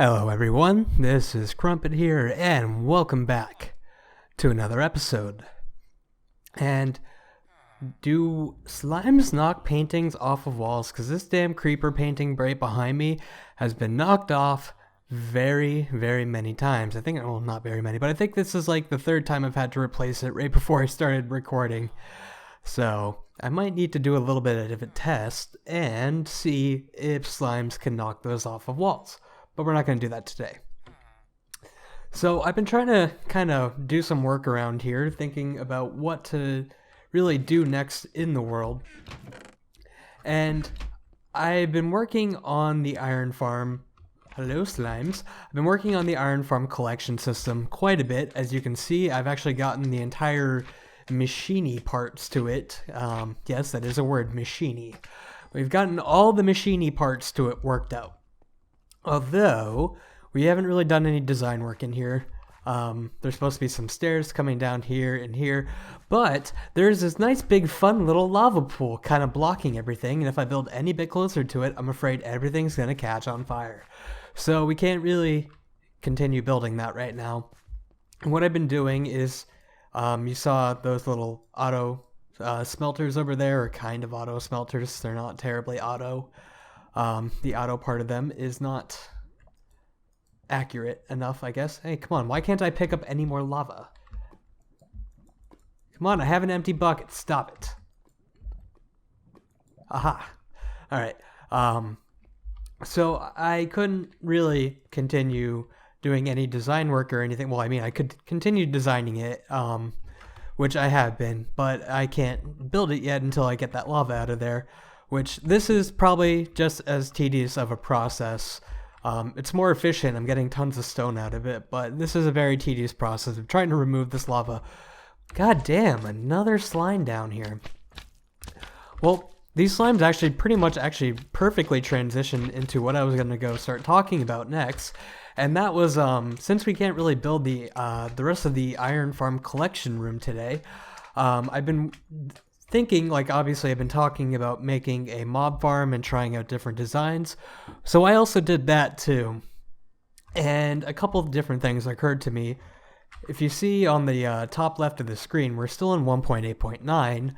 Hello everyone, this is Crump3txxix here, and welcome back to another episode. And do slimes knock paintings off of walls? Because this damn creeper painting right behind me has been knocked off very many times. I think, well, not very many, but I think this is like the third time I've had to replace it right before I started recording. So I might need to do a little bit of a test and see if slimes can knock those off of walls. But we're not going to do that today. So I've been trying to kind of do some work around here, thinking about what to really do next in the world. And I've been working on the iron farm. Hello, slimes. I've been working on the iron farm collection system quite a bit. As you can see, I've actually gotten the entire machiny parts to it. Yes, that is a word, machiny. We've gotten all the machiny parts to it worked out. Although, we haven't really done any design work in here. There's supposed to be some stairs coming down here and here, but there's this nice big fun little lava pool kind of blocking everything, and if I build any bit closer to it, I'm afraid everything's going to catch on fire. So we can't really continue building that right now. And what I've been doing is, you saw those little auto smelters over there, or kind of auto smelters. They're not terribly auto. The auto part of them is not accurate enough, I guess. Hey, come on, why can't I pick up any more lava? Come on, I have an empty bucket. Stop it. Aha. Alright. So I couldn't really continue doing any design work or anything. Well, I mean, I could continue designing it, which I have been, but I can't build it yet until I get that lava out of there. Which, this is probably just as tedious of a process. It's more efficient, I'm getting tons of stone out of it, but this is a very tedious process of trying to remove this lava. God damn, another slime down here. Well, these slimes actually pretty much perfectly transitioned into what I was going to go start talking about next. And that was, since we can't really build the rest of the iron farm collection room today, I've been thinking, like, obviously I've been talking about making a mob farm and trying out different designs, so I also did that too. And a couple of different things occurred to me. If you see on the top left of the screen, we're still in 1.8.9,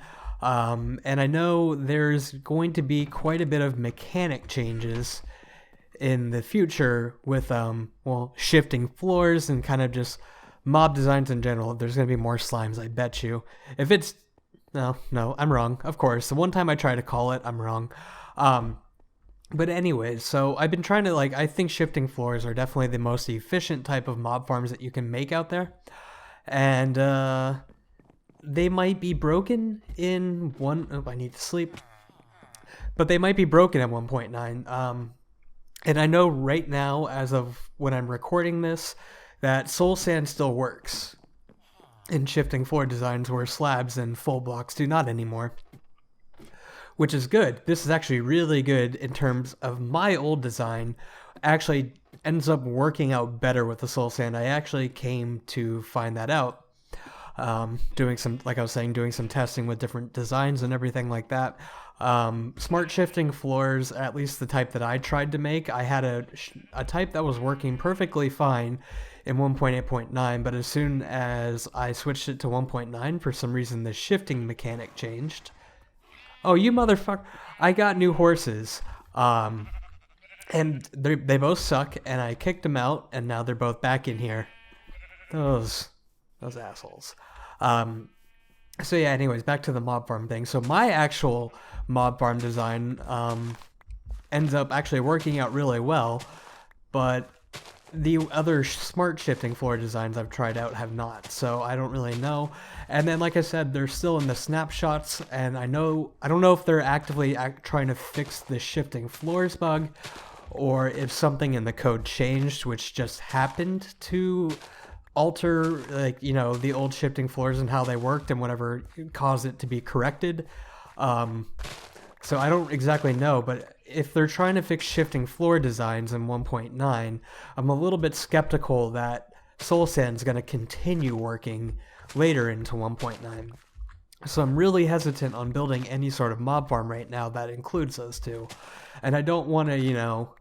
and I know there's going to be quite a bit of mechanic changes in the future with, well, shifting floors and kind of just mob designs in general. There's going to be more slimes, I bet you. If it's No, I'm wrong. Of course. The one time I try to call it, I'm wrong. But anyways, so I've been trying to, like, I think shifting floors are definitely the most efficient type of mob farms that you can make out there. And, they might be broken in I need to sleep. But they might be broken at 1.9. And I know right now, as of when I'm recording this, that soul sand still works in shifting floor designs where slabs and full blocks do not anymore. Which is good. This is actually really good in terms of my old design. Actually ends up working out better with the soul sand. I actually came to find that out. Doing some, like I was saying, doing some testing with different designs and everything like that. Smart shifting floors, at least the type that I tried to make, I had a type that was working perfectly fine in 1.8.9, but as soon as I switched it to 1.9, for some reason the shifting mechanic changed. Oh, you motherfucker. I got new horses, and they both suck, and I kicked them out, and now they're both back in here. Those assholes. So yeah, anyways, back to the mob farm thing. So my actual mob farm design ends up actually working out really well, but the other smart shifting floor designs I've tried out have not, so I don't really know. And then, like I said, they're still in the snapshots, and I don't know if they're actively trying to fix the shifting floors bug, or if something in the code changed, which just happened to alter, like, you know, the old shifting floors and how they worked and whatever caused it to be corrected. So I don't exactly know, but if they're trying to fix shifting floor designs in 1.9, I'm a little bit skeptical that soul sand's going to continue working later into 1.9. So I'm really hesitant on building any sort of mob farm right now that includes those two. And I don't want to, you know,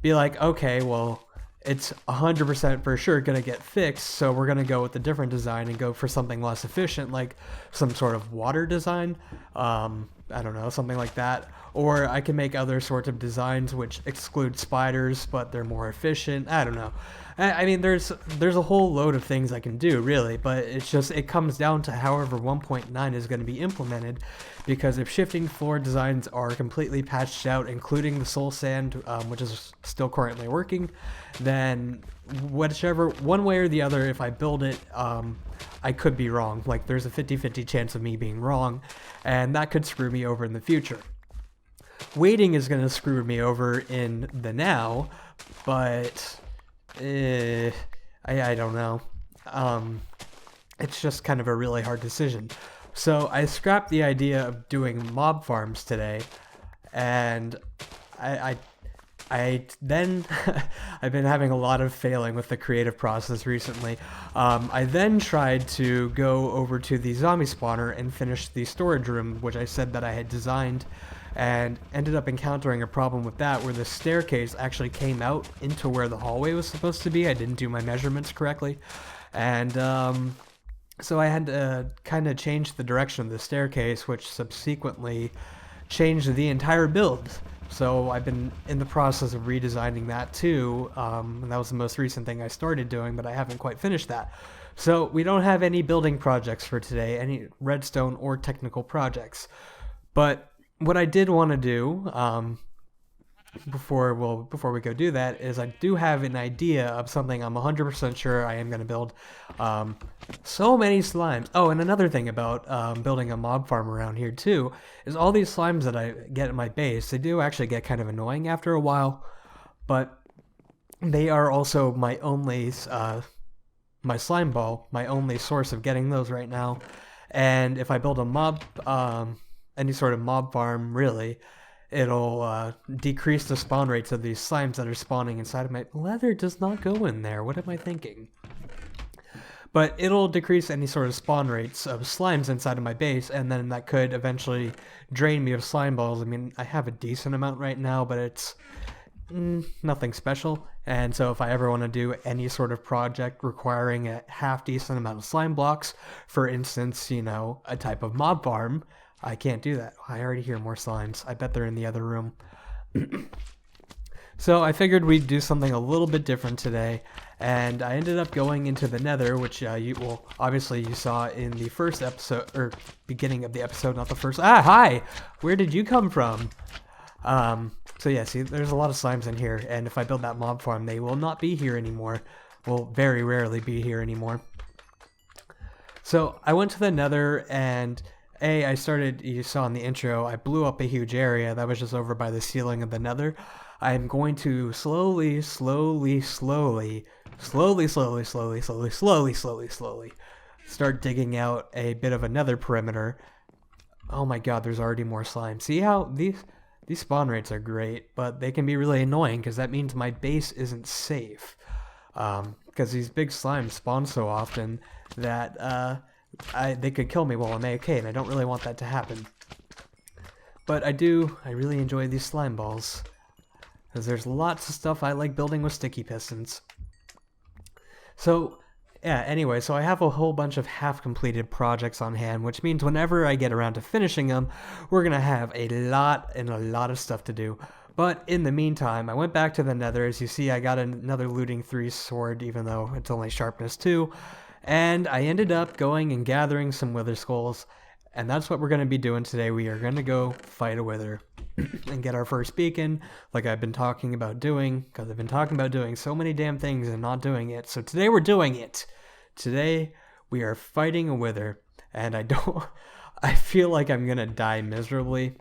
be like, okay, well, it's 100% for sure going to get fixed. So we're going to go with a different design and go for something less efficient, like some sort of water design. I don't know, something like that. Or I can make other sorts of designs which exclude spiders, but they're more efficient. I don't know. I mean, there's a whole load of things I can do, really, but it comes down to however 1.9 is going to be implemented, because if shifting floor designs are completely patched out, including the soul sand, which is still currently working, then whichever, one way or the other, if I build it, I could be wrong. Like, there's a 50-50 chance of me being wrong, and that could screw me over in the future. Waiting is going to screw me over in the now, but I don't know. It's just kind of a really hard decision. So I scrapped the idea of doing mob farms today, and I then I've been having a lot of failing with the creative process recently. I then tried to go over to the zombie spawner and finish the storage room, which I said that I had designed, and ended up encountering a problem with that where the staircase actually came out into where the hallway was supposed to be. I didn't do my measurements correctly, and so I had to kind of change the direction of the staircase, which subsequently changed the entire build. So I've been in the process of redesigning that too, and that was the most recent thing I started doing, but I haven't quite finished that. So we don't have any building projects for today, any redstone or technical projects. But what I did want to do, before we go do that, is I do have an idea of something I'm 100% sure I am going to build. So many slimes. Oh, and another thing about building a mob farm around here too is all these slimes that I get at my base, they do actually get kind of annoying after a while, but they are also my only my slime ball, my only source of getting those right now. And if I build a mob, any sort of mob farm, really, it'll decrease the spawn rates of these slimes that are spawning inside of my... Leather does not go in there. What am I thinking? But it'll decrease any sort of spawn rates of slimes inside of my base, and then that could eventually drain me of slime balls. I mean, I have a decent amount right now, but it's nothing special. And so if I ever want to do any sort of project requiring a half-decent amount of slime blocks, for instance, you know, a type of mob farm, I can't do that. I already hear more slimes. I bet they're in the other room. So I figured we'd do something a little bit different today, and I ended up going into the Nether, which obviously you saw in the first episode, or beginning of the episode, not the first. Ah, hi! Where did you come from? So yeah, see, there's a lot of slimes in here, and if I build that mob farm, they will not be here anymore. Will very rarely be here anymore. So I went to the Nether, and you saw in the intro, I blew up a huge area that was just over by the ceiling of the Nether. I'm going to slowly start digging out a bit of a Nether perimeter. Oh my god, there's already more slime. See how these spawn rates are great, but they can be really annoying because that means my base isn't safe. Because these big slimes spawn so often that they could kill me while I'm AFK, and I don't really want that to happen. But I really enjoy these slime balls, because there's lots of stuff I like building with sticky pistons. So, yeah, anyway, so I have a whole bunch of half-completed projects on hand, which means whenever I get around to finishing them, we're going to have a lot of stuff to do. But in the meantime, I went back to the Nether. As you see, I got another looting 3 sword, even though it's only sharpness 2. And I ended up going and gathering some wither skulls, and that's what we're going to be doing today. We are going to go fight a wither and get our first beacon, like I've been talking about doing, because I've been talking about doing so many damn things and not doing it. So today we're doing it. Today we are fighting a wither, and I feel like I'm going to die miserably.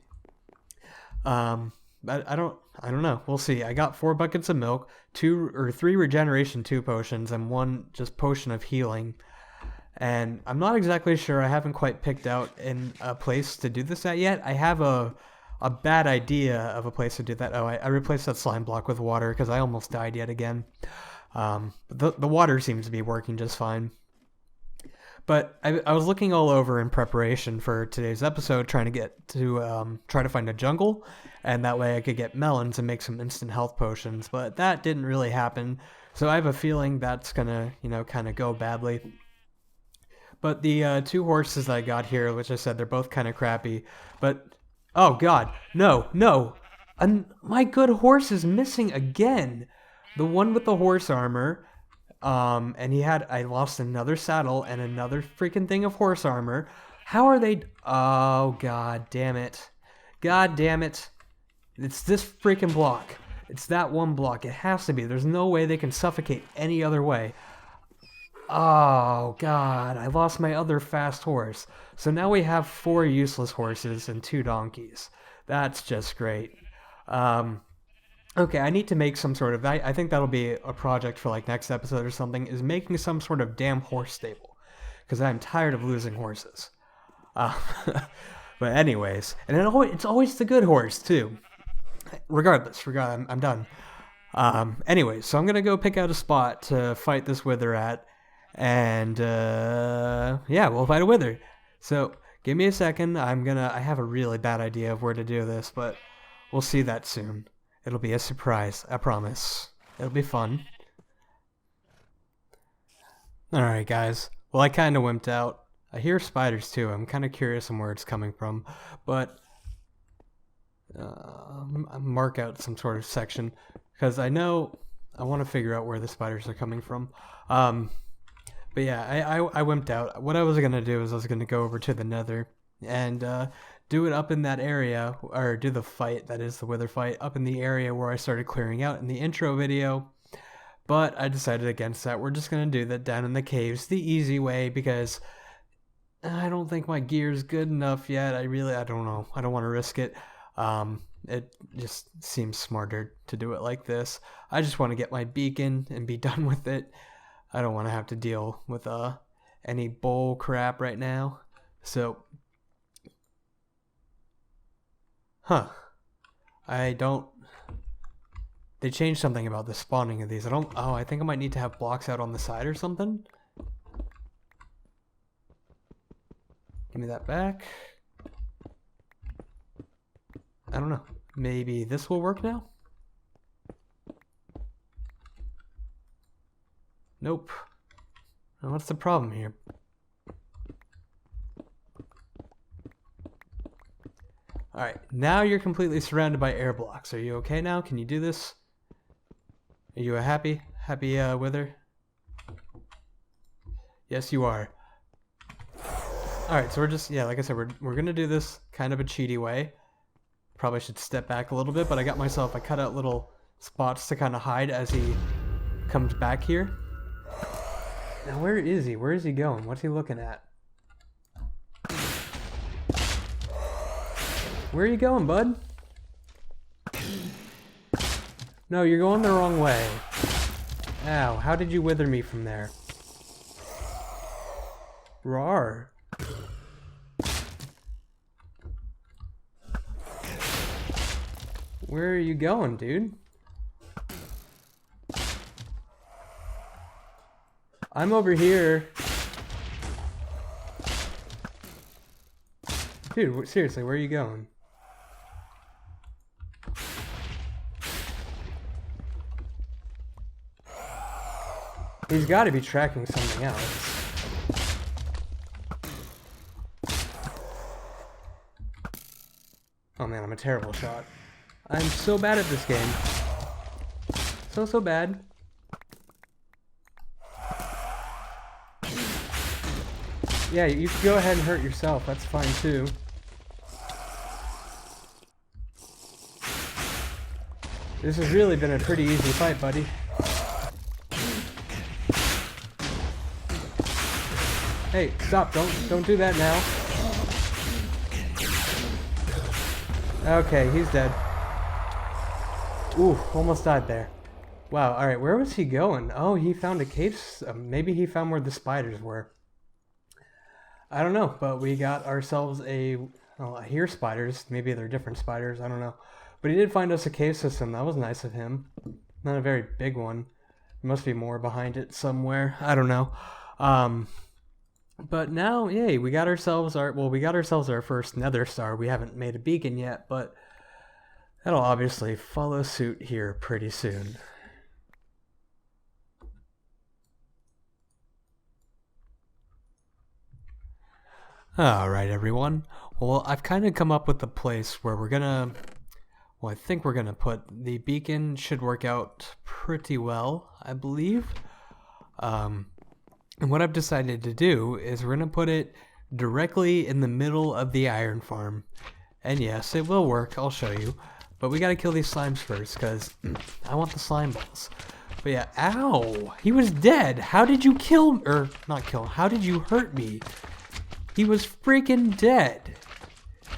But I don't know. We'll see. I got 4 buckets of milk, 2 or 3 regeneration 2 potions, and 1 just potion of healing. And I'm not exactly sure. I haven't quite picked out a place to do this at yet. I have a bad idea of a place to do that. Oh, I replaced that slime block with water because I almost died yet again. The water seems to be working just fine. But I was looking all over in preparation for today's episode, trying to find a jungle, and that way I could get melons and make some instant health potions. But that didn't really happen. So I have a feeling that's gonna, you know, kind of go badly. But the 2 horses I got here, which I said they're both kind of crappy, but oh god, no, no, my good horse is missing again. The one with the horse armor, and I lost another saddle and another freaking thing of horse armor. How are they? Oh god damn it, god damn it! It's this freaking block. It's that one block. It has to be. There's no way they can suffocate any other way. Oh, God, I lost my other fast horse. So now we have 4 useless horses and 2 donkeys. That's just great. Okay, I need to make some sort of... I think that'll be a project for, like, next episode or something, is making some sort of damn horse stable. Because I'm tired of losing horses. But anyways, and it's always the good horse, too. Regardless, I'm done. Anyways, so I'm going to go pick out a spot to fight this wither at. And, yeah, we'll fight a wither. So, give me a second. I have a really bad idea of where to do this, but we'll see that soon. It'll be a surprise, I promise. It'll be fun. Alright, guys. Well, I kind of wimped out. I hear spiders, too. I'm kind of curious on where it's coming from, but mark out some sort of section, because I know I want to figure out where the spiders are coming from. But yeah, I wimped out. What I was going to do is I was going to go over to the nether and do it up in that area, or do the fight, that is the wither fight, up in the area where I started clearing out in the intro video. But I decided against that. We're just going to do that down in the caves the easy way, because I don't think my gear's good enough yet. I don't know. I don't want to risk it. It just seems smarter to do it like this. I just want to get my beacon and be done with it. I don't want to have to deal with any bull crap right now. So, they changed something about the spawning of these. I think I might need to have blocks out on the side or something. Give me that back. I don't know. Maybe this will work now? Nope. Now, what's the problem here? Alright, now you're completely surrounded by air blocks. Are you okay now? Can you do this? Are you a happy wither? Yes, you are. Alright, so we're just, yeah, like I said, we're gonna do this kind of a cheaty way. Probably should step back a little bit, but I cut out little spots to kind of hide as he comes back here. Now, where is he? Where is he going? What's he looking at? Where are you going, bud? No, you're going the wrong way. Ow, how did you wither me from there? Rawr. Where are you going, dude? I'm over here. Dude, seriously, where are you going? He's got to be tracking something else. Oh man, I'm a terrible shot. I'm so bad at this game. So bad. Yeah, you can go ahead and hurt yourself. That's fine too. This has really been a pretty easy fight, buddy. Hey, stop. Don't do that now. Okay, he's dead. Ooh, almost died there. Wow, alright, where was he going? Oh, he found a cave. Maybe he found where the spiders were. I don't know, but we got ourselves I hear spiders. Maybe they're different spiders, I don't know. But he did find us a cave system. That was nice of him. Not a very big one. There must be more behind it somewhere. I don't know. But now, yay, we got ourselves our first nether star. We haven't made a beacon yet, but that'll obviously follow suit here pretty soon. Alright, everyone. Well, I've kind of come up with a place where we're gonna... Well, I think we're gonna put... The beacon should work out pretty well, I believe. And what I've decided to do is we're gonna put it directly in the middle of the iron farm. And yes, it will work, I'll show you. But we gotta kill these slimes first, because I want the slime balls. But yeah, ow! He was dead! How did you kill... Or, not kill him, how did you hurt me? He was freaking dead!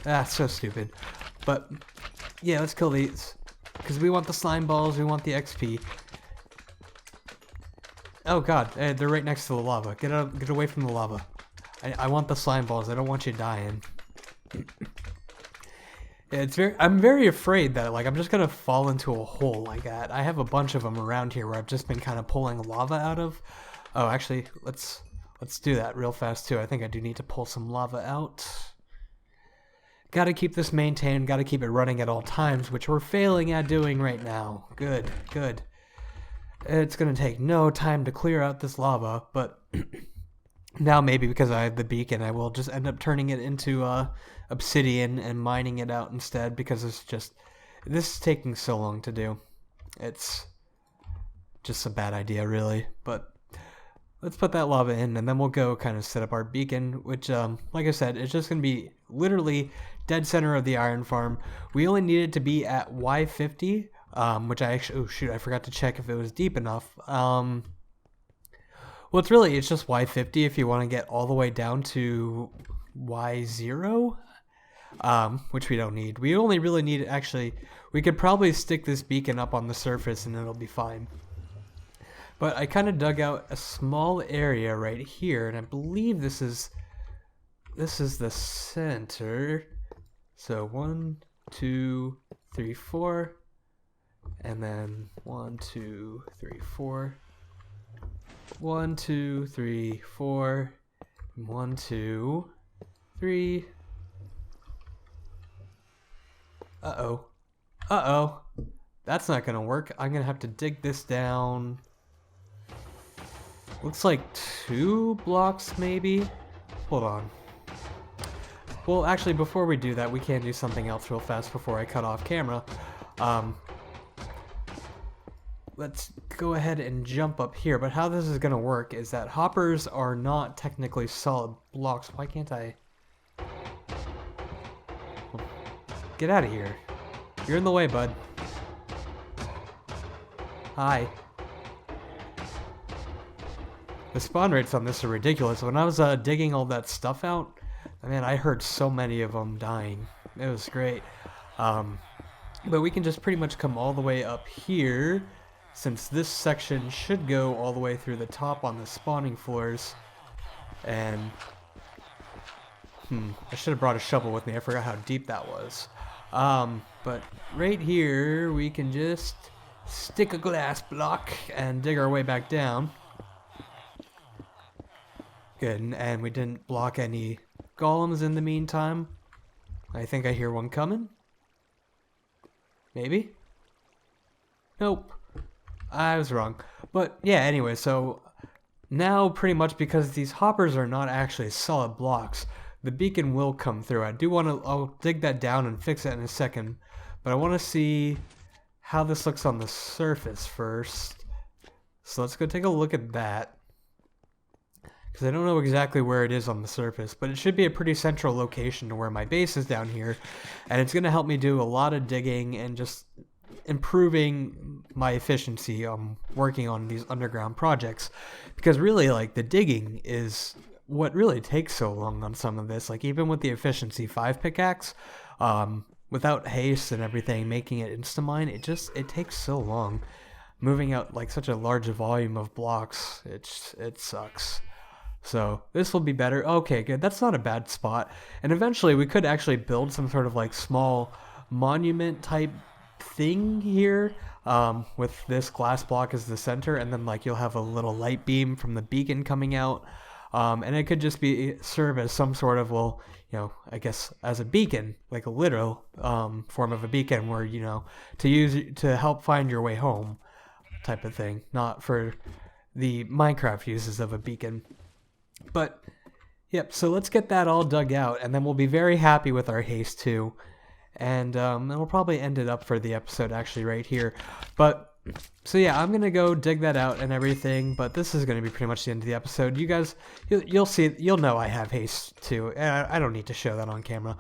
Ah, so stupid. But, yeah, let's kill these. Because we want the slime balls, we want the XP. Oh god, they're right next to the lava. Get away from the lava. I want the slime balls, I don't want you dying. I'm very afraid that I'm just gonna fall into a hole like that. I have a bunch of them around here where I've just been kind of pulling lava out of. Oh, actually, let's do that real fast too. I think I do need to pull some lava out. Gotta keep this maintained, gotta keep it running at all times, which we're failing at doing right now. Good, good. It's gonna take no time to clear out this lava, but now maybe because I have the beacon, I will just end up turning it into obsidian and mining it out instead, because this is taking so long to do. It's just a bad idea, really. But let's put that lava in, and then we'll go kind of set up our beacon, which, like I said, it's just going to be literally dead center of the iron farm. We only need it to be at Y50, which I actually... Oh, shoot, I forgot to check if it was deep enough. Well, it's just Y50 if you want to get all the way down to Y0, which we don't need. We only really need... Actually, we could probably stick this beacon up on the surface and it'll be fine. But I kind of dug out a small area right here, and I believe this is the center. So 1, 2, 3, 4, and then 1, 2, 3, 4, 1, 2, 3, 4, 1, 2, 3. Uh-oh. That's not gonna work. I'm gonna have to dig this down. Looks like 2 blocks, maybe? Hold on. Well, actually, before we do that, we can do something else real fast before I cut off camera. Let's go ahead and jump up here, but how this is gonna work is that hoppers are not technically solid blocks. Why can't I... Get out of here. You're in the way, bud. Hi. The spawn rates on this are ridiculous. When I was digging all that stuff out, man, I heard so many of them dying. It was great. But we can just pretty much come all the way up here, since this section should go all the way through the top on the spawning floors. And I should have brought a shovel with me. I forgot how deep that was. But right here we can just stick a glass block and dig our way back down. Good, and we didn't block any golems in the meantime. I think I hear one coming. Maybe? Nope. I was wrong. But yeah, anyway, so now pretty much because these hoppers are not actually solid blocks, the beacon will come through. I do want to... I'll dig that down and fix it in a second. But I want to see how this looks on the surface first. So let's go take a look at that. Because I don't know exactly where it is on the surface, but it should be a pretty central location to where my base is down here. And it's going to help me do a lot of digging and just improving my efficiency working on these underground projects. Because really, the digging is what really takes so long on some of this. Even with the efficiency 5 pickaxe, without haste and everything, making it insta-mine, it takes so long. Moving out such a large volume of blocks, it sucks. So this will be better. Okay, good. That's not a bad spot. And eventually we could actually build some sort of small monument type thing here, with this glass block as the center, and then like you'll have a little light beam from the beacon coming out, and it could just be serve as some sort of, well, you know, I guess as a beacon, like a literal form of a beacon, where, you know, to use to help find your way home type of thing, not for the Minecraft uses of a beacon. But Yep, so let's get that all dug out, and then we'll be very happy with our haste too. And we'll probably end it up for the episode actually right here. But, so yeah, I'm going to go dig that out and everything, but this is going to be pretty much the end of the episode. You guys, you'll see, you'll know I have haste too. I don't need to show that on camera.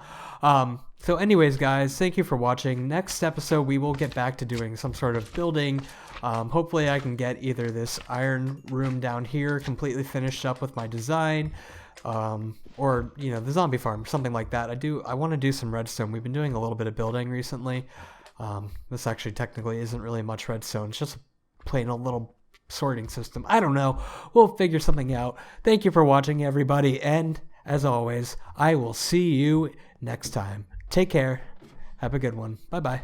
So anyways, guys, thank you for watching. Next episode, we will get back to doing some sort of building. Hopefully I can get either this iron room down here completely finished up with my design, or, you know, the zombie farm, something like that. I want to do some redstone. We've been doing a little bit of building recently. This actually technically isn't really much redstone. It's just plain old little sorting system. I don't know. We'll figure something out. Thank you for watching, everybody. And as always, I will see you next time. Take care. Have a good one. Bye-bye.